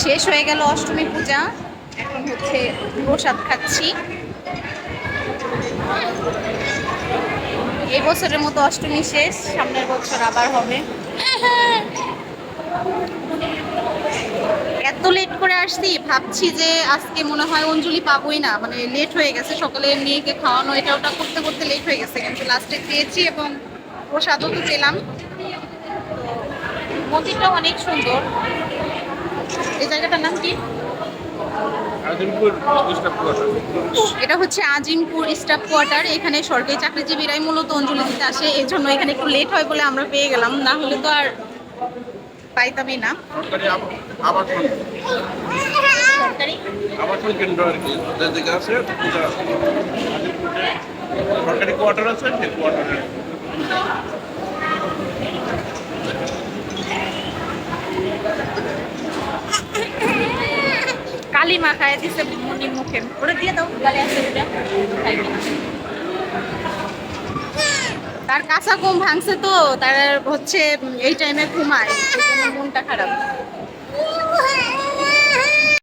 শেষ হয়ে গেল অষ্টমী পূজা, এখন হচ্ছে প্রসাদ খাচ্ছি। এই বছরের মতো অষ্টমী শেষ, সামনের বছর আবার হবে। এত লেট করে আসছি, ভাবছি যে আজকে মনে হয় অঞ্জলি পাবোই না, মানে লেট হয়ে গেছে, সকালে মেয়েকে খাওয়ানো এটা ওটা করতে করতে লেট হয়ে গেছে, কিন্তু লাস্টে খেয়েছি এবং প্রসাদও তো পেলাম। মন্দিরটা অনেক সুন্দর। এই জায়গাটার নাম কি? এটা হচ্ছে আজিমপুর স্টাফ কোয়ার্টার। এখানে সরকারি চাকরিজীবীরাই মূলত অঞ্জলি দিতে আসে, এই জন্য এখানে একটু লেট হয় বলে আমরা পেয়ে গেলাম, না হলে তো আর পাইতামই না। সরকারি আবাসন কেন্দ্র আর কি, যেদিকে আছে সরকারি কোয়ার্টার আছে, সেই কোয়ার্টারে। কালী মা খায় দিছে মনির মুখে, ওটা দিয়ে দাও, গালে আছে ওটা খাইবি না। তার কাঁচা ঘুম ভাঙছে তো, তার হচ্ছে এই টাইমে ঘুমায়, এই জন্য মনটা খারাপ।